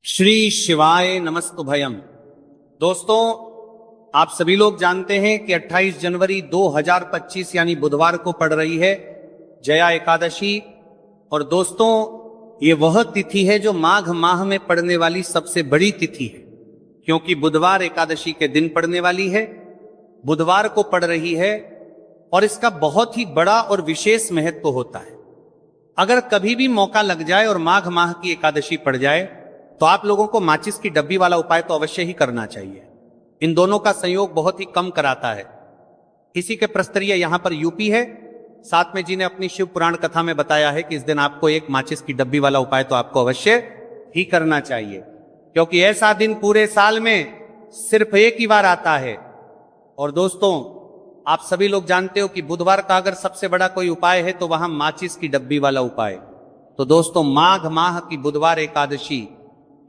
श्री शिवाय नमस्तुभयम। दोस्तों, आप सभी लोग जानते हैं कि 28 जनवरी 2025 यानी बुधवार को पड़ रही है जया एकादशी। और दोस्तों, ये वह तिथि है जो माघ माह में पड़ने वाली सबसे बड़ी तिथि है, क्योंकि बुधवार एकादशी के दिन पड़ने वाली है, बुधवार को पड़ रही है और इसका बहुत ही बड़ा और विशेष महत्व होता है। अगर कभी भी मौका लग जाए और माघ माह की एकादशी पड़ जाए तो आप लोगों को माचिस की डब्बी वाला उपाय तो अवश्य ही करना चाहिए। इन दोनों का संयोग बहुत ही कम कराता है। इसी के प्रस्तरीय यहां पर यूपी है, साथ में जी ने अपनी शिव पुराण कथा में बताया है कि इस दिन आपको एक माचिस की डब्बी वाला उपाय तो आपको अवश्य ही करना चाहिए, क्योंकि ऐसा दिन पूरे साल में सिर्फ एक ही बार आता है। और दोस्तों, आप सभी लोग जानते हो कि बुधवार का अगर सबसे बड़ा कोई उपाय है तो वहां माचिस की डब्बी वाला उपाय। तो दोस्तों, माघ माह की बुधवार एकादशी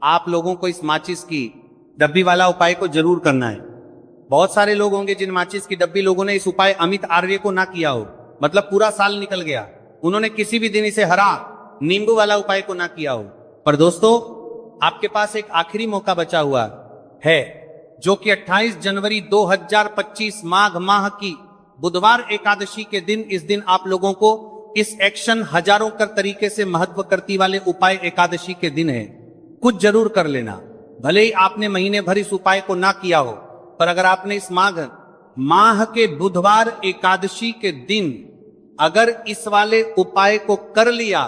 आप लोगों को इस माचिस की डब्बी वाला उपाय को जरूर करना है। बहुत सारे लोग होंगे जिन माचिस की डब्बी लोगों ने इस उपाय अमित आर्य को ना किया हो, मतलब पूरा साल निकल गया, उन्होंने किसी भी दिन इसे हरा नींबू वाला उपाय को ना किया हो। पर दोस्तों, आपके पास एक आखिरी मौका बचा हुआ है, जो कि 28 जनवरी 2025 माघ माह की बुधवार एकादशी के दिन, इस दिन आप लोगों को इस एक्शन हजारों कर तरीके से महत्व करती वाले उपाय एकादशी के दिन है, कुछ जरूर कर लेना। भले ही आपने महीने भर इस उपाय को ना किया हो, पर अगर आपने इस माघ माह के बुधवार एकादशी के दिन अगर इस वाले उपाय को कर लिया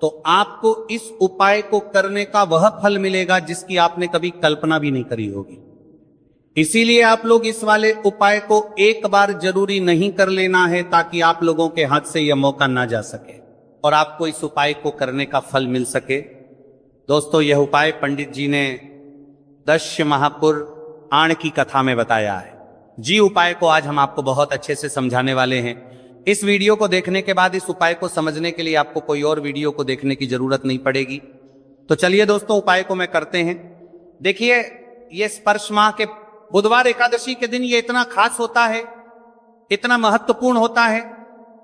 तो आपको इस उपाय को करने का वह फल मिलेगा जिसकी आपने कभी कल्पना भी नहीं करी होगी। इसीलिए आप लोग इस वाले उपाय को एक बार जरूरी नहीं कर लेना है, ताकि आप लोगों के हाथ से यह मौका ना जा सके और आपको इस उपाय को करने का फल मिल सके। दोस्तों, यह उपाय पंडित जी ने दश्य महापुर आण की कथा में बताया है जी। उपाय को आज हम आपको बहुत अच्छे से समझाने वाले हैं। इस वीडियो को देखने के बाद इस उपाय को समझने के लिए आपको कोई और वीडियो को देखने की जरूरत नहीं पड़ेगी। तो चलिए दोस्तों, उपाय को मैं करते हैं। देखिए, ये स्पर्श माह के बुधवार एकादशी के दिन ये इतना खास होता है, इतना महत्वपूर्ण होता है।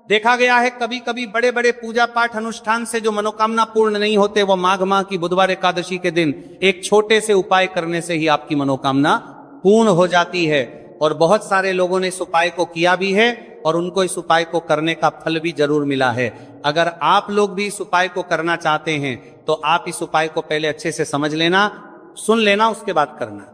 देखा गया है कभी कभी बड़े बड़े पूजा पाठ अनुष्ठान से जो मनोकामना पूर्ण नहीं होते, वो माघ माह की बुधवार एकादशी के दिन एक छोटे से उपाय करने से ही आपकी मनोकामना पूर्ण हो जाती है। और बहुत सारे लोगों ने इस उपाय को किया भी है और उनको इस उपाय को करने का फल भी जरूर मिला है। अगर आप लोग भी इस उपाय को करना चाहते हैं तो आप इस उपाय को पहले अच्छे से समझ लेना, सुन लेना, उसके बाद करना।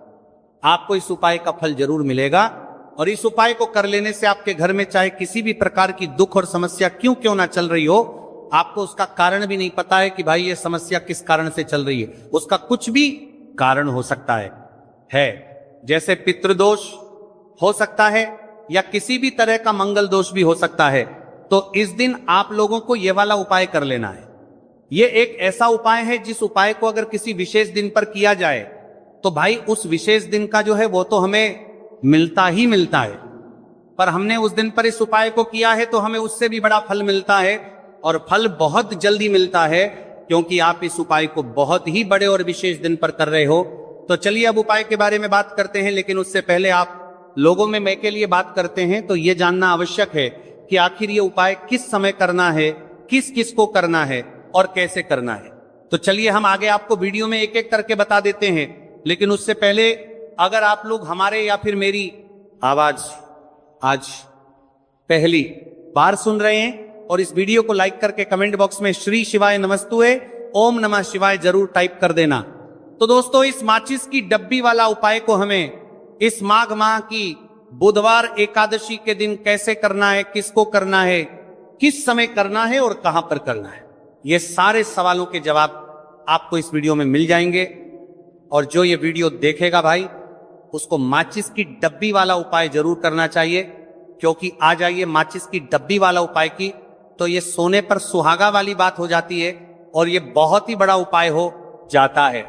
आपको इस उपाय का फल जरूर मिलेगा। और इस उपाय को कर लेने से आपके घर में चाहे किसी भी प्रकार की दुख और समस्या क्यों ना चल रही हो, आपको उसका कारण भी नहीं पता है कि भाई ये समस्या किस कारण से चल रही है, उसका कुछ भी कारण हो सकता है। जैसे पितृदोष हो सकता है या किसी भी तरह का मंगल दोष भी हो सकता है। तो इस दिन आप लोगों को यह वाला उपाय कर लेना है। यह एक ऐसा उपाय है जिस उपाय को अगर किसी विशेष दिन पर किया जाए तो भाई उस विशेष दिन का जो है वो तो हमें मिलता ही मिलता है, पर हमने उस दिन पर इस उपाय को किया है तो हमें उससे भी बड़ा फल मिलता है, और फल बहुत जल्दी मिलता है, क्योंकि आप इस उपाय को बहुत ही बड़े और विशेष दिन पर कर रहे हो। तो चलिए अब उपाय के बारे में बात करते हैं, लेकिन उससे पहले आप लोगों में मैं के लिए बात करते हैं तो यह जानना आवश्यक है कि आखिर ये उपाय किस समय करना है, किस किस को करना है और कैसे करना है। तो चलिए हम आगे आपको वीडियो में एक एक करके बता देते हैं, लेकिन उससे पहले अगर आप लोग हमारे या फिर मेरी आवाज आज पहली बार सुन रहे हैं और इस वीडियो को लाइक करके कमेंट बॉक्स में श्री शिवाय नमस्तुए ओम नमः शिवाय जरूर टाइप कर देना। तो दोस्तों, इस माचिस की डब्बी वाला उपाय को हमें इस माघ माह की बुधवार एकादशी के दिन कैसे करना है, किसको करना है, किस समय करना है और कहां पर करना है, ये सारे सवालों के जवाब आपको इस वीडियो में मिल जाएंगे। और जो ये वीडियो देखेगा भाई, उसको माचिस की डब्बी वाला उपाय जरूर करना चाहिए, क्योंकि आ जाइए माचिस की डब्बी वाला उपाय की तो ये सोने पर सुहागा वाली बात हो जाती है और ये बहुत ही बड़ा उपाय हो जाता है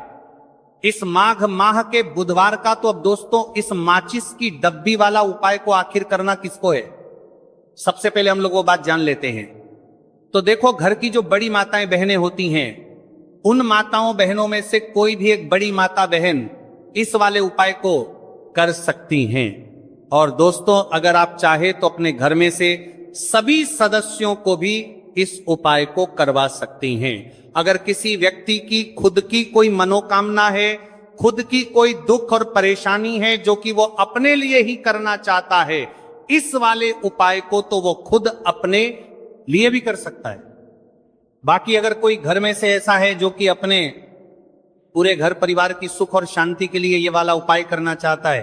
इस माघ माह के बुधवार का। तो अब दोस्तों, इस माचिस की डब्बी वाला उपाय को आखिर करना किसको है, सबसे पहले हम लोग वो बात जान लेते हैं। तो देखो, घर की जो बड़ी माताएं बहनें होती हैं, उन माताओं बहनों में से कोई भी एक बड़ी माता बहन इस वाले उपाय को कर सकती हैं। और दोस्तों, अगर आप चाहे तो अपने घर में से सभी सदस्यों को भी इस उपाय को करवा सकती हैं। अगर किसी व्यक्ति की खुद की कोई मनोकामना है, खुद की कोई दुख और परेशानी है जो कि वो अपने लिए ही करना चाहता है, इस वाले उपाय को तो वो खुद अपने लिए भी कर सकता है। बाकी अगर कोई घर में से ऐसा है जो कि अपने पूरे घर परिवार की सुख और शांति के लिए ये वाला उपाय करना चाहता है,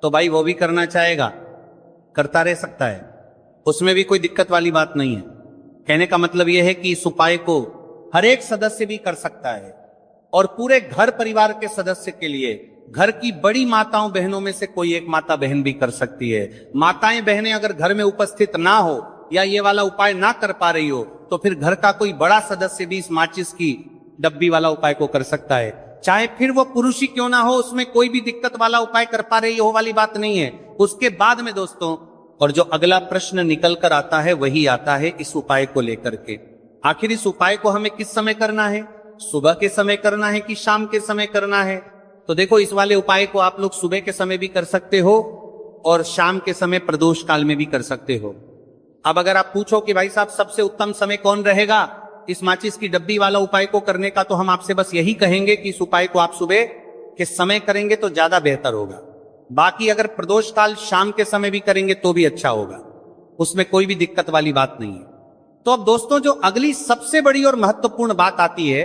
तो भाई वो भी करना चाहेगा, करता रह सकता है, उसमें भी कोई दिक्कत वाली बात नहीं है। कहने का मतलब यह है कि इस उपाय को हर एक सदस्य भी कर सकता है और पूरे घर परिवार के सदस्य के लिए घर की बड़ी माताओं बहनों में से कोई एक माता बहन भी कर सकती है। माताएं बहनें अगर घर में उपस्थित ना हो या ये वाला उपाय ना कर पा रही हो, तो फिर घर का कोई बड़ा सदस्य भी इस माचिस की डब्बी वाला उपाय को कर सकता है। चाहे फिर वो पुरुष ही क्यों ना हो, उसमें कोई भी दिक्कत वाला उपाय कर पा रही हो वाली बात नहीं है। उसके बाद में दोस्तों, और जो अगला प्रश्न निकल कर आता है वही आता है इस उपाय को लेकर के, आखिर इस उपाय को हमें किस समय करना है? सुबह के समय करना है कि शाम के समय करना है? तो देखो, इस वाले उपाय को आप लोग सुबह के समय भी कर सकते हो और शाम के समय प्रदोष काल में भी कर सकते हो। अब अगर आप पूछो कि भाई साहब सबसे उत्तम समय कौन रहेगा इस माचिस की डब्बी वाला उपाय को करने का, तो हम आपसे बस यही कहेंगे कि इस उपाय को आप सुबह के समय करेंगे तो ज्यादा बेहतर होगा। बाकी अगर प्रदोष काल शाम के समय भी करेंगे तो भी अच्छा होगा, उसमें कोई भी दिक्कत वाली बात नहीं है। तो अब दोस्तों, जो अगली सबसे बड़ी और महत्वपूर्ण बात आती है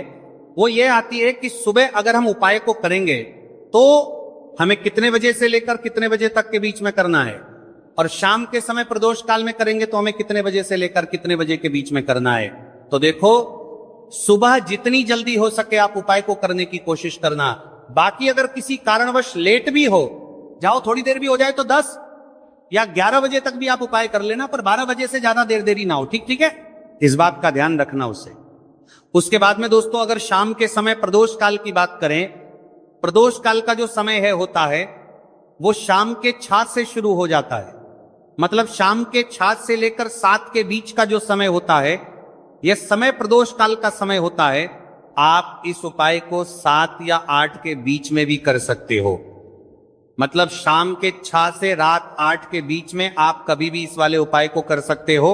वो ये आती है कि सुबह अगर हम उपाय को करेंगे तो हमें कितने बजे से लेकर कितने बजे तक के बीच में करना है, और शाम के समय प्रदोष काल में करेंगे तो हमें कितने बजे से लेकर कितने बजे के बीच में करना है। तो देखो, सुबह जितनी जल्दी हो सके आप उपाय को करने की कोशिश करना। बाकी अगर किसी कारणवश लेट भी हो जाओ, थोड़ी देर भी हो जाए, तो 10 या 11 बजे तक भी आप उपाय कर लेना, पर 12 बजे से ज्यादा देरी ना हो। ठीक है, इस बात का ध्यान रखना उससे। उसके बाद में दोस्तों, अगर शाम के समय प्रदोष काल की बात करें, प्रदोष काल का जो समय होता है वो शाम के 6 से शुरू हो जाता है। मतलब शाम के 6 से लेकर 7 के बीच का जो समय होता है, यह समय प्रदोष काल का समय होता है। आप इस उपाय को 7 या 8 के बीच में भी कर सकते हो। मतलब शाम के 6 से रात 8 के बीच में आप कभी भी इस वाले उपाय को कर सकते हो,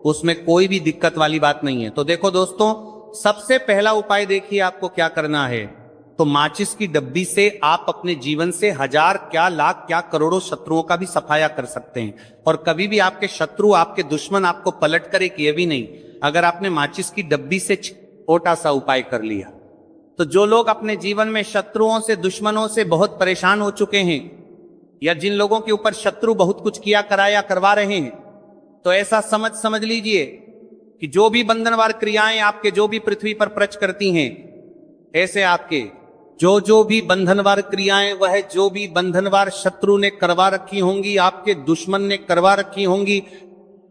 उसमें कोई भी दिक्कत वाली बात नहीं है। तो देखो दोस्तों, सबसे पहला उपाय देखिए आपको क्या करना है। तो माचिस की डब्बी से आप अपने जीवन से हजार क्या लाख क्या करोड़ों शत्रुओं का भी सफाया कर सकते हैं, और कभी भी आपके शत्रु आपके दुश्मन आपको पलट कर एक ये भी नहीं। अगर आपने माचिस की डब्बी से छोटा सा उपाय कर लिया, तो जो लोग अपने जीवन में शत्रुओं से दुश्मनों से बहुत परेशान हो चुके हैं, या जिन लोगों के ऊपर शत्रु बहुत कुछ किया कराया करवा रहे हैं, तो ऐसा समझ लीजिए कि जो भी बंधनवार क्रियाएं आपके जो भी पृथ्वी पर प्रच करती हैं, ऐसे आपके जो भी बंधनवार क्रियाएं, वह जो भी बंधनवार शत्रु ने करवा रखी होंगी, आपके दुश्मन ने करवा रखी होंगी,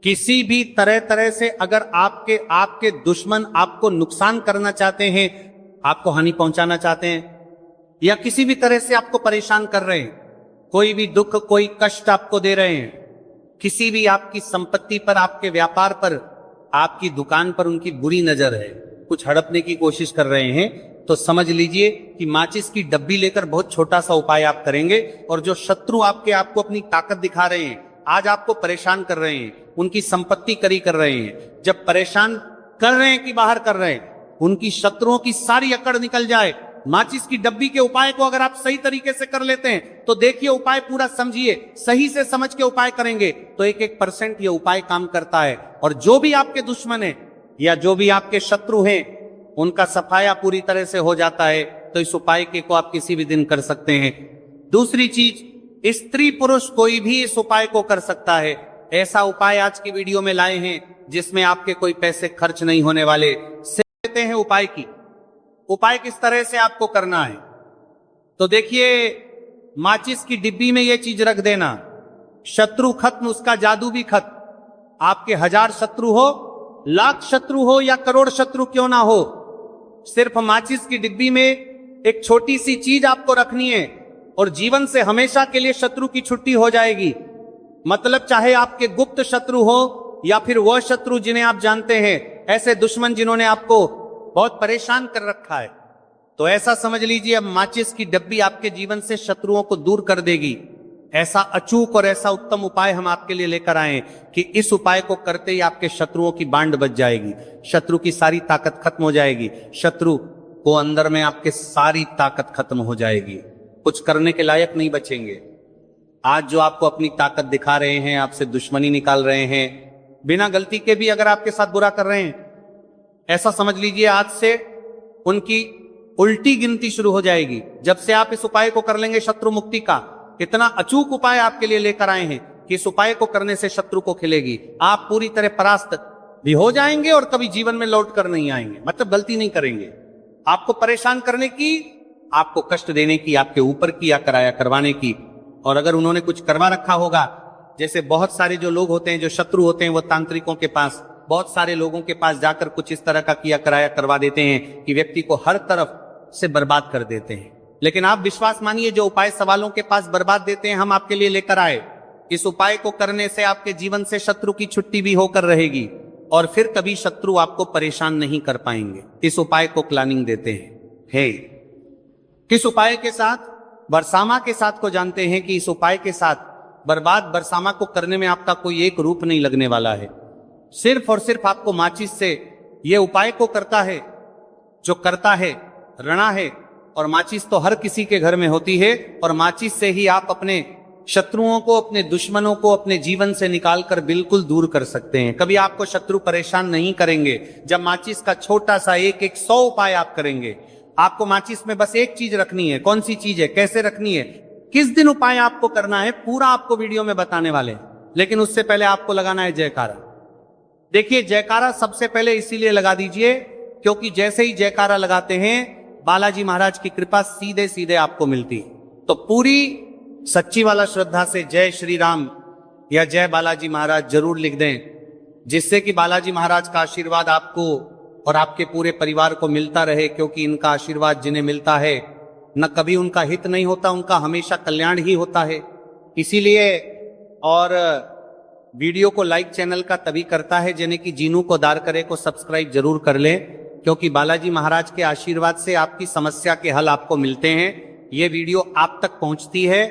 किसी भी तरह से अगर आपके दुश्मन आपको नुकसान करना चाहते हैं, आपको हानि पहुंचाना चाहते हैं, या किसी भी तरह से आपको परेशान कर रहे हैं, कोई भी दुख कोई कष्ट आपको दे रहे हैं, किसी भी आपकी संपत्ति पर, आपके व्यापार पर, आपकी दुकान पर उनकी बुरी नजर है, कुछ हड़पने की कोशिश कर रहे हैं, तो समझ लीजिए कि माचिस की डब्बी लेकर बहुत छोटा सा उपाय आप करेंगे, और जो शत्रु आपको अपनी ताकत दिखा रहे हैं, आज आपको परेशान कर रहे हैं, उनकी संपत्ति करी कर रहे हैं, जब परेशान कर रहे हैं कि बाहर कर रहे हैं, उनकी शत्रुओं की सारी अकड़ निकल जाए। माचिस की डब्बी के उपाय को अगर आप सही तरीके से कर लेते हैं, तो देखिए उपाय पूरा समझिए, सही से समझ के उपाय करेंगे तो 1% ये उपाय काम करता है, और जो भी आपके दुश्मन है या जो भी आपके शत्रु हैं, उनका सफाया पूरी तरह से हो जाता है। तो इस उपाय को आप किसी भी दिन कर सकते हैं। दूसरी चीज, स्त्री पुरुष कोई भी इस उपाय को कर सकता है। ऐसा उपाय आज की वीडियो में लाए हैं जिसमें आपके कोई पैसे खर्च नहीं होने वाले। लेते हैं उपाय किस तरह से आपको करना है। तो देखिए, माचिस की डिब्बी में यह चीज रख देना, शत्रु खत्म, उसका जादू भी खत्म। आपके 1000 शत्रु हो, लाख शत्रु हो या करोड़ शत्रु क्यों ना हो, सिर्फ माचिस की डिब्बी में एक छोटी सी चीज आपको रखनी है, और जीवन से हमेशा के लिए शत्रु की छुट्टी हो जाएगी। मतलब चाहे आपके गुप्त शत्रु हो या फिर वह शत्रु जिन्हें आप जानते हैं, ऐसे दुश्मन जिन्होंने आपको बहुत परेशान कर रखा है, तो ऐसा समझ लीजिए अब माचिस की डब्बी आपके जीवन से शत्रुओं को दूर कर देगी। ऐसा अचूक और ऐसा उत्तम उपाय हम आपके लिए लेकर आए हैं कि इस उपाय को करते ही आपके शत्रुओं की बांड बच जाएगी, शत्रु की सारी ताकत खत्म हो जाएगी, शत्रु को अंदर में आपके सारी ताकत खत्म हो जाएगी, कुछ करने के लायक नहीं बचेंगे। आज जो आपको अपनी ताकत दिखा रहे हैं, आपसे दुश्मनी निकाल रहे हैं, बिना गलती के भी अगर आपके साथ बुरा कर रहे हैं, ऐसा समझ लीजिए आज से उनकी उल्टी गिनती शुरू हो जाएगी। जब से आप इस उपाय को कर लेंगे शत्रु मुक्ति का, इतना अचूक उपाय आपके लिए लेकर आए हैं कि इस उपाय को करने से शत्रु को खिलेगी, आप पूरी तरह परास्त भी हो जाएंगे और कभी जीवन में लौट कर नहीं आएंगे, मतलब गलती नहीं करेंगे। आपको परेशान करने की, आपको कष्ट देने की, आपके ऊपर किया कराया करवाने की, और अगर उन्होंने कुछ करवा रखा होगा, जैसे बहुत सारे जो लोग होते हैं, जो शत्रु होते हैं, वो तांत्रिकों के पास, बहुत सारे लोगों के पास जाकर कुछ इस तरह का किया कराया करवा देते हैं कि व्यक्ति को हर तरफ से बर्बाद कर देते हैं। लेकिन आप विश्वास मानिए, जो उपाय सवालों के पास बर्बाद देते हैं, हम आपके लिए लेकर आए। इस उपाय को करने से आपके जीवन से शत्रु की छुट्टी भी होकर रहेगी और फिर कभी शत्रु आपको परेशान नहीं कर पाएंगे। इस उपाय को प्लानिंग देते हैं। किस उपाय के साथ? बरसामा के साथ को जानते हैं कि इस उपाय के साथ बर्बाद बरसामा को करने में आपका कोई एक रूप नहीं लगने वाला है। सिर्फ और सिर्फ आपको माचिस से यह उपाय को करता है, जो करता है रणा है, और माचिस तो हर किसी के घर में होती है, और माचिस से ही आप अपने शत्रुओं को, अपने दुश्मनों को अपने जीवन से निकालकर बिल्कुल दूर कर सकते हैं। कभी आपको शत्रु परेशान नहीं करेंगे जब माचिस का छोटा सा एक 100 उपाय आप करेंगे। आपको माचिस में बस एक चीज रखनी है। कौन सी चीज है, कैसे रखनी है, किस दिन उपाय आपको करना है, पूरा आपको वीडियो में बताने वाले हैं। लेकिन उससे पहले आपको लगाना है जयकारा। देखिए, जयकारा सबसे पहले इसीलिए लगा दीजिए क्योंकि जैसे ही जयकारा लगाते हैं, बालाजी महाराज की कृपा सीधे सीधे आपको मिलती है। तो पूरी सच्ची वाला श्रद्धा से जय श्री राम या जय बालाजी महाराज जरूर लिख दें, जिससे कि बालाजी महाराज का आशीर्वाद आपको और आपके पूरे परिवार को मिलता रहे। क्योंकि इनका आशीर्वाद जिन्हें मिलता है, न कभी उनका हित नहीं होता, उनका हमेशा कल्याण ही होता है। इसीलिए और वीडियो को लाइक चैनल का तभी करता है जिन्हें कि जीनू को दार करे को सब्सक्राइब जरूर कर ले, क्योंकि बालाजी महाराज के आशीर्वाद से आपकी समस्या के हल आपको मिलते हैं। ये वीडियो आप तक पहुंचती है,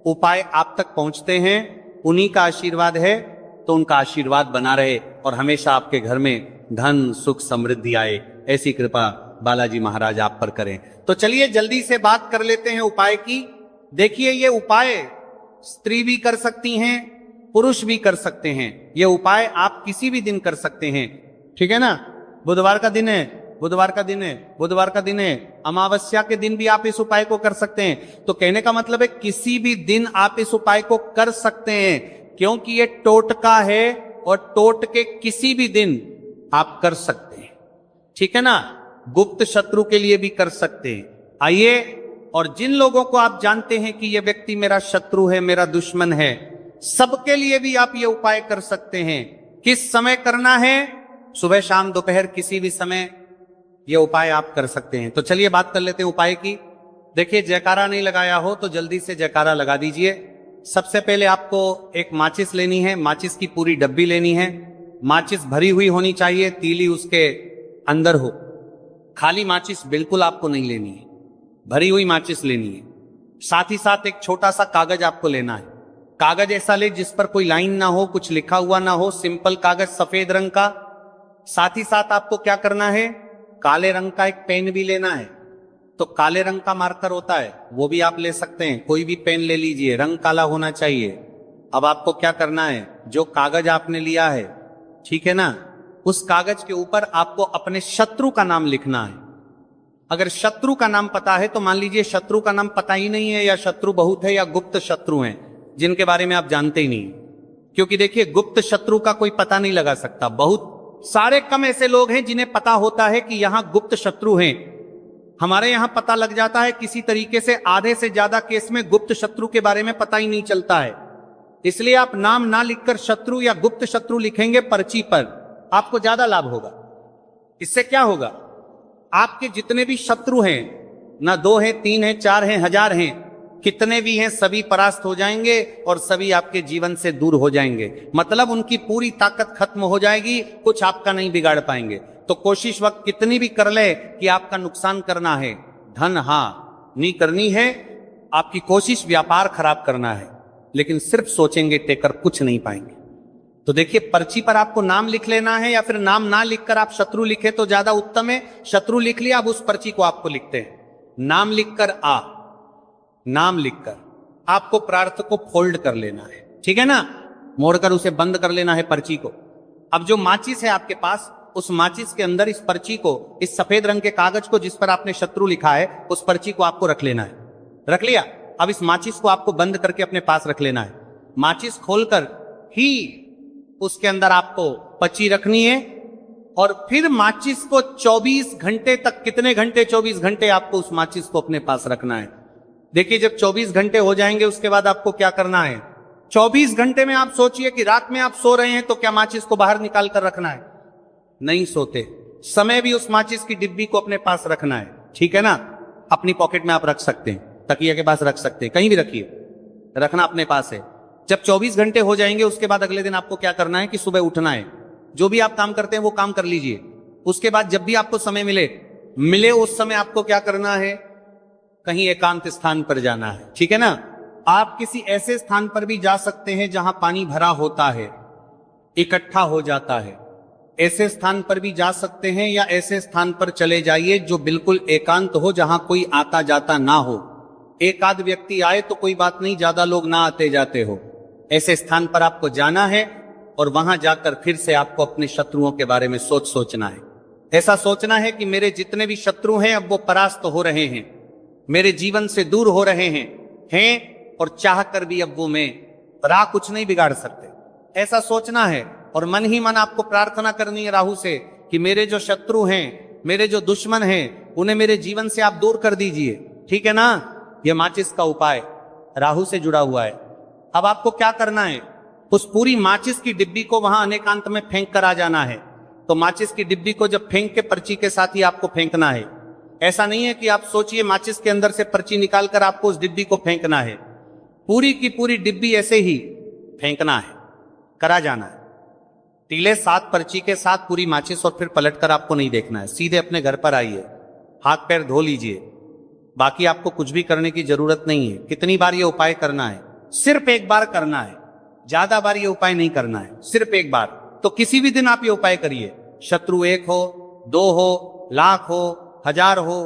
उपाय आप तक पहुंचते हैं, उन्हीं का आशीर्वाद है। तो उनका आशीर्वाद बना रहे और हमेशा आपके घर में धन सुख समृद्धि आए, ऐसी कृपा बालाजी महाराज आप पर करें। तो चलिए जल्दी से बात कर लेते हैं उपाय की। देखिए, ये उपाय स्त्री भी कर सकती हैं, पुरुष भी कर सकते हैं। ये उपाय आप किसी भी दिन कर सकते हैं, ठीक है ना। बुधवार का दिन है, बुधवार का दिन है, बुधवार का दिन है, अमावस्या के दिन भी आप इस उपाय को कर सकते हैं। तो कहने का मतलब है किसी भी दिन आप इस उपाय को कर सकते हैं, क्योंकि ये टोटका है और टोटके किसी भी दिन आप कर सकते हैं, ठीक है ना। गुप्त शत्रु के लिए भी कर सकते हैं। आइए, और जिन लोगों को आप जानते हैं कि ये व्यक्ति मेरा शत्रु है, मेरा दुश्मन है, सबके लिए भी आप ये उपाय कर सकते हैं। किस समय करना है? सुबह शाम दोपहर किसी भी समय ये उपाय आप कर सकते हैं। तो चलिए बात कर लेते हैं उपाय की। देखिए, जयकारा नहीं लगाया हो तो जल्दी से जयकारा लगा दीजिए। सबसे पहले आपको एक माचिस लेनी है, माचिस की पूरी डब्बी लेनी है। माचिस भरी हुई होनी चाहिए, तीली उसके अंदर हो। खाली माचिस बिल्कुल आपको नहीं लेनी है, भरी हुई माचिस लेनी है। साथ ही साथ एक छोटा सा कागज आपको लेना है। कागज ऐसा ले जिस पर कोई लाइन ना हो, कुछ लिखा हुआ ना हो, सिंपल कागज सफेद रंग का। साथ ही साथ आपको क्या करना है, काले रंग का एक पेन भी लेना है। तो काले रंग का मार्कर होता है, वो भी आप ले सकते हैं, कोई भी पेन ले लीजिए, रंग काला होना चाहिए। अब आपको क्या करना है, जो कागज आपने लिया है, ठीक है ना, उस कागज के ऊपर आपको अपने शत्रु का नाम लिखना है। अगर शत्रु का नाम पता है तो मान लीजिए शत्रु का नाम पता ही नहीं है, या शत्रु बहुत है, या गुप्त शत्रु हैं जिनके बारे में आप जानते ही नहीं। क्योंकि देखिए, गुप्त शत्रु का कोई पता नहीं लगा सकता। बहुत सारे कम ऐसे लोग हैं जिन्हें पता होता है कि यहां गुप्त शत्रु हैं। हमारे यहां पता लग जाता है किसी तरीके से। आधे से ज्यादा केस में गुप्त शत्रु के बारे में पता ही नहीं चलता है। इसलिए आप नाम ना लिखकर शत्रु या गुप्त शत्रु लिखेंगे पर्ची पर, आपको ज्यादा लाभ होगा। इससे क्या होगा, आपके जितने भी शत्रु हैं, ना 2 हैं, 3 हैं, 4 हैं, 1000 हैं, कितने भी हैं, सभी परास्त हो जाएंगे और सभी आपके जीवन से दूर हो जाएंगे। मतलब उनकी पूरी ताकत खत्म हो जाएगी, कुछ आपका नहीं बिगाड़ पाएंगे। तो कोशिश वक्त कितनी भी कर ले कि आपका नुकसान करना है, धन हाँ नहीं करनी है, आपकी कोशिश व्यापार खराब करना है। लेकिन सिर्फ सोचेंगे टेकर कुछ नहीं पाएंगे। तो देखिए, पर्ची पर आपको नाम लिख लेना है, या फिर नाम ना लिखकर आप शत्रु लिखे तो ज्यादा उत्तम है। शत्रु लिख लिया, अब उस पर्ची को आपको लिखते हैं। नाम लिखकर नाम लिखकर आपको प्रार्थ को फोल्ड कर लेना है, ठीक है ना, मोड़कर उसे बंद कर लेना है पर्ची को। अब जो माचिस है आपके पास, उस माचिस के अंदर इस पर्ची को, इस सफेद रंग के कागज को जिस पर आपने शत्रु लिखा है, उस पर्ची को आपको रख लेना है। रख लिया? अब इस माचिस को आपको बंद करके अपने पास रख लेना है। माचिस खोलकर ही उसके अंदर आपको पर्ची रखनी है, और फिर माचिस को 24 घंटे तक, कितने घंटे? 24 घंटे आपको उस माचिस को अपने पास रखना है। देखिए, जब 24 घंटे हो जाएंगे उसके बाद आपको क्या करना है? 24 घंटे में आप सोचिए कि रात में आप सो रहे हैं तो क्या माचिस को बाहर निकाल कर रखना है? नहीं सोते। समय भी उस माचिस की डिब्बी को अपने पास रखना है, ठीक है ना। अपनी पॉकेट में आप रख सकते हैं, तकिया के पास रख सकते हैं, कहीं भी रखिए, रखना अपने पास है। जब 24 घंटे हो जाएंगे उसके बाद अगले दिन आपको क्या करना है कि सुबह उठना है। जो भी आप काम करते हैं वो काम कर लीजिए। उसके बाद जब भी आपको समय मिले उस समय आपको क्या करना है? कहीं एकांत स्थान पर जाना है, ठीक है ना। आप किसी ऐसे स्थान पर भी जा सकते हैं जहां पानी भरा होता है, इकट्ठा हो जाता है। ऐसे स्थान पर भी जा सकते हैं, या ऐसे स्थान पर चले जाइए जो बिल्कुल एकांत हो, जहां कोई आता जाता ना हो। एक आध व्यक्ति आए तो कोई बात नहीं, ज्यादा लोग ना आते जाते हो। ऐसे स्थान पर आपको जाना है और वहां जाकर फिर से आपको अपने शत्रुओं के बारे में सोचना है। ऐसा सोचना है कि मेरे जितने भी शत्रु हैं अब वो परास्त हो रहे हैं, मेरे जीवन से दूर हो रहे हैं और चाहकर भी अब वो मैं राह कुछ नहीं बिगाड़ सकते। ऐसा सोचना है और मन ही मन आपको प्रार्थना करनी है राहु से कि मेरे जो शत्रु हैं, मेरे जो दुश्मन हैं, उन्हें मेरे जीवन से आप दूर कर दीजिए, ठीक है ना। यह माचिस का उपाय राहु से जुड़ा हुआ है। अब आपको क्या करना है? उस पूरी माचिस की डिब्बी को वहां अनेकांत में फेंक कर आ जाना है। तो माचिस की डिब्बी को जब फेंक के पर्ची के साथ ही आपको फेंकना है। ऐसा नहीं है कि आप सोचिए माचिस के अंदर से पर्ची निकालकर आपको उस डिब्बी को फेंकना है। पूरी की पूरी डिब्बी ऐसे ही फेंकना है, करा जाना है। टीले 7 पर्ची के साथ पूरी माचिस, और फिर पलटकर आपको नहीं देखना है। सीधे अपने घर पर आइए, हाथ पैर धो लीजिए। बाकी आपको कुछ भी करने की जरूरत नहीं है। कितनी बार ये उपाय करना है? सिर्फ एक बार करना है, ज्यादा बार ये उपाय नहीं करना है, सिर्फ एक बार। तो किसी भी दिन आप ये उपाय करिए। शत्रु 1 हो, 2 हो, लाख हो, 1000 हो,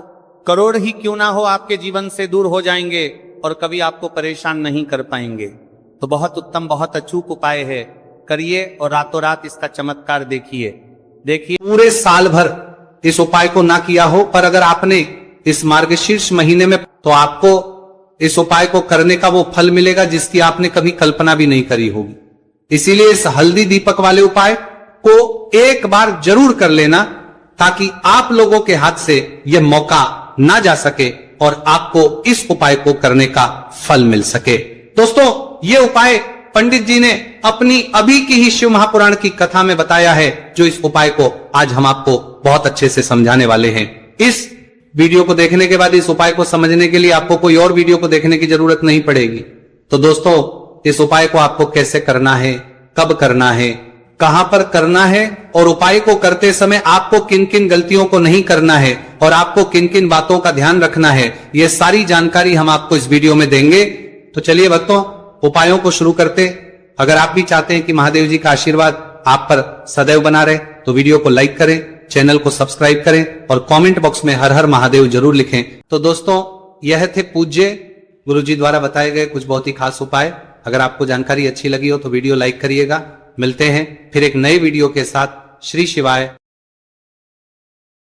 करोड़ ही क्यों ना हो, आपके जीवन से दूर हो जाएंगे और कभी आपको परेशान नहीं कर पाएंगे। तो बहुत उत्तम, बहुत अचूक उपाय है, करिए और रातों रात इसका चमत्कार देखिए। पूरे साल भर इस उपाय को ना किया हो, पर अगर आपने इस मार्गशीर्ष महीने में, तो आपको इस उपाय को करने का वो फल मिलेगा जिसकी आपने कभी कल्पना भी नहीं करी होगी। इसीलिए इस हल्दी दीपक वाले उपाय को एक बार जरूर कर लेना, ताकि आप लोगों के हाथ से यह मौका ना जा सके और आपको इस उपाय को करने का फल मिल सके। दोस्तों, ये उपाय पंडित जी ने अपनी अभी की ही शिव महापुराण की कथा में बताया है, जो इस उपाय को आज हम आपको बहुत अच्छे से समझाने वाले हैं। इस वीडियो को देखने के बाद इस उपाय को समझने के लिए आपको कोई और वीडियो को देखने की जरूरत नहीं पड़ेगी। तो दोस्तों, इस उपाय को आपको कैसे करना है, कब करना है, कहां पर करना है, और उपाय को करते समय आपको किन किन गलतियों को नहीं करना है और आपको किन किन बातों का ध्यान रखना है, यह सारी जानकारी हम आपको इस वीडियो में देंगे। तो चलिए भक्तों, उपायों को शुरू करते। अगर आप भी चाहते हैं कि महादेव जी का आशीर्वाद आप पर सदैव बना रहे, तो वीडियो को लाइक करें, चैनल को सब्सक्राइब करें और कमेंट बॉक्स में हर हर महादेव जरूर लिखें। तो दोस्तों, यह थे पूज्य गुरुजी द्वारा बताए गए कुछ बहुत ही खास उपाय। अगर आपको जानकारी अच्छी लगी हो तो वीडियो लाइक करिएगा। मिलते हैं फिर एक नए वीडियो के साथ। श्री शिवाय।